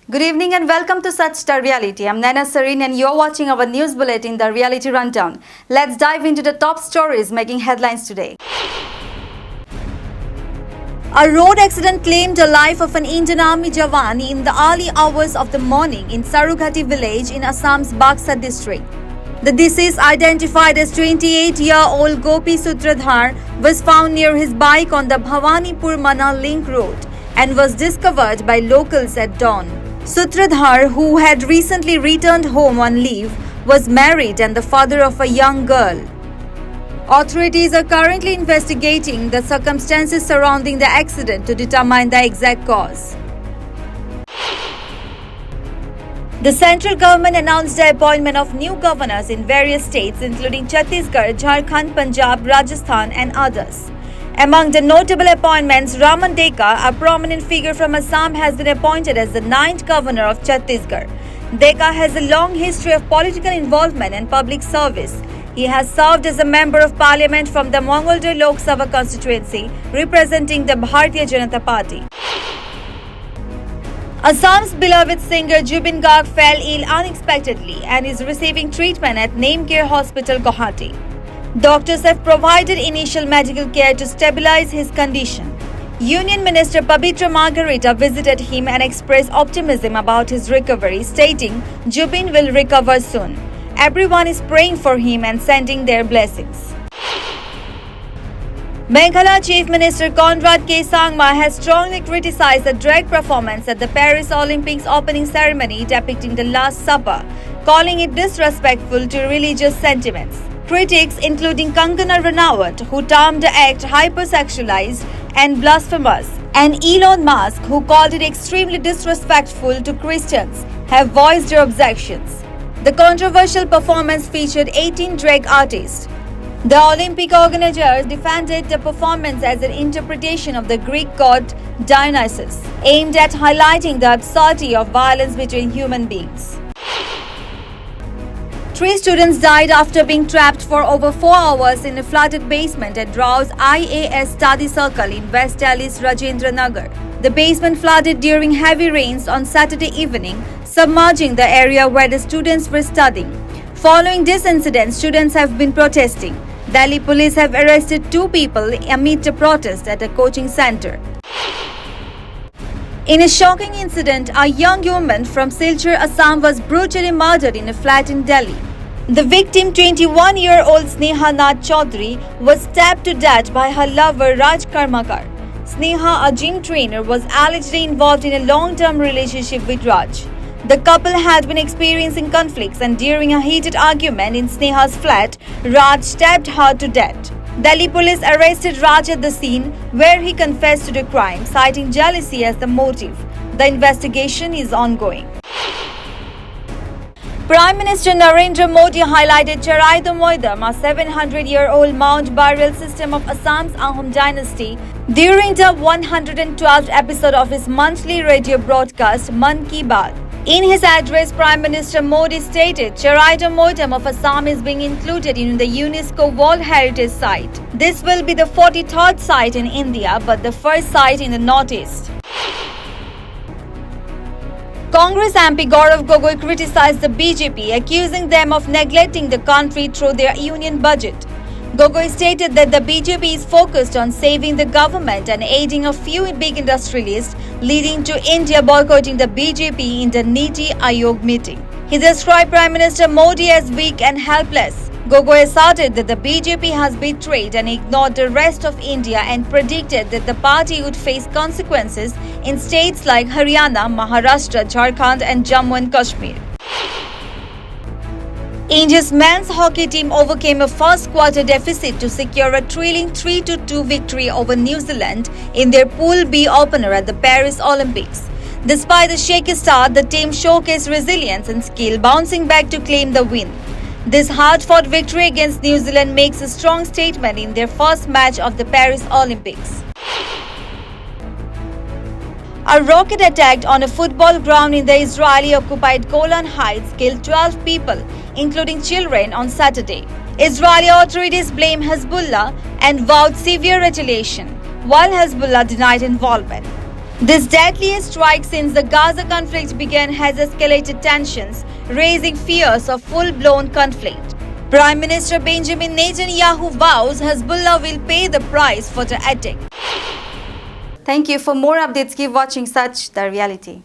Good evening and welcome to Such the Reality. I'm Naina Sareen and you're watching our news bulletin, The Reality Rundown. Let's dive into the top stories making headlines today. A road accident claimed the life of an Indian Army Jawan in the early hours of the morning in Sarugati village in Assam's Baksa district. The deceased, identified as 28-year-old Gopi Sutradhar, was found near his bike on the Bhawanipur Mana Link Road and was discovered by locals at dawn. Sutradhar, who had recently returned home on leave, was married and the father of a young girl. Authorities are currently investigating the circumstances surrounding the accident to determine the exact cause. The central government announced the appointment of new governors in various states including Chhattisgarh, Jharkhand, Punjab, Rajasthan and others. Among the notable appointments, Raman Deka, a prominent figure from Assam, has been appointed as the 9th governor of Chhattisgarh. Deka has a long history of political involvement and public service. He has served as a member of parliament from the Mongoldo Lok Sabha constituency, representing the Bharatiya Janata Party. Assam's beloved singer Jubin Garg fell ill unexpectedly and is receiving treatment at Namecare Hospital, Guwahati. Doctors have provided initial medical care to stabilize his condition. Union Minister Pabitra Margarita visited him and expressed optimism about his recovery, stating Jubin will recover soon. Everyone is praying for him and sending their blessings. Meghalaya Chief Minister Conrad K. Sangma has strongly criticized the drag performance at the Paris Olympics opening ceremony depicting the Last Supper, calling it disrespectful to religious sentiments. Critics, including Kangana Ranaut, who termed the act hypersexualized and blasphemous, and Elon Musk, who called it extremely disrespectful to Christians, have voiced their objections. The controversial performance featured 18 drag artists. The Olympic organizers defended the performance as an interpretation of the Greek god Dionysus, aimed at highlighting the absurdity of violence between human beings. 3 students died after being trapped for over 4 hours in a flooded basement at Rao's IAS Study Circle in West Delhi's Rajendra Nagar. The basement flooded during heavy rains on Saturday evening, submerging the area where the students were studying. Following this incident, students have been protesting. Delhi police have arrested 2 people amid a protest at a coaching center. In a shocking incident, a young woman from Silchar, Assam was brutally murdered in a flat in Delhi. The victim, 21-year-old Sneha Nath Chaudhary, was stabbed to death by her lover Raj Karmakar. Sneha, a gym trainer, was allegedly involved in a long-term relationship with Raj. The couple had been experiencing conflicts and during a heated argument in Sneha's flat, Raj stabbed her to death. Delhi police arrested Raj at the scene where he confessed to the crime, citing jealousy as the motive. The investigation is ongoing. Prime Minister Narendra Modi highlighted Charai Moidam, a 700-year-old mound burial system of Assam's Ahom dynasty, during the 112th episode of his monthly radio broadcast, Man Ki Baat. In his address, Prime Minister Modi stated Charai Moidam of Assam is being included in the UNESCO World Heritage Site. This will be the 43rd site in India, but the first site in the Northeast. Congress MP Gaurav Gogoi criticized the BJP, accusing them of neglecting the country through their union budget. Gogoi stated that the BJP is focused on saving the government and aiding a few big industrialists, leading to India boycotting the BJP in the Niti Aayog meeting. He described Prime Minister Modi as weak and helpless. Gogoi asserted that the BJP has betrayed and ignored the rest of India and predicted that the party would face consequences in states like Haryana, Maharashtra, Jharkhand and Jammu and Kashmir. India's men's hockey team overcame a first quarter deficit to secure a thrilling 3-2 victory over New Zealand in their Pool B opener at the Paris Olympics. Despite the shaky start, the team showcased resilience and skill, bouncing back to claim the win. This hard-fought victory against New Zealand makes a strong statement in their first match of the Paris Olympics. A rocket attack on a football ground in the Israeli-occupied Golan Heights killed 12 people, including children, on Saturday. Israeli authorities blame Hezbollah and vowed severe retaliation, while Hezbollah denied involvement. This deadliest strike since the Gaza conflict began has escalated tensions, raising fears of full-blown conflict. Prime Minister Benjamin Netanyahu vows Hezbollah will pay the price for the attack. Thank you. For more updates, keep watching Such the Reality.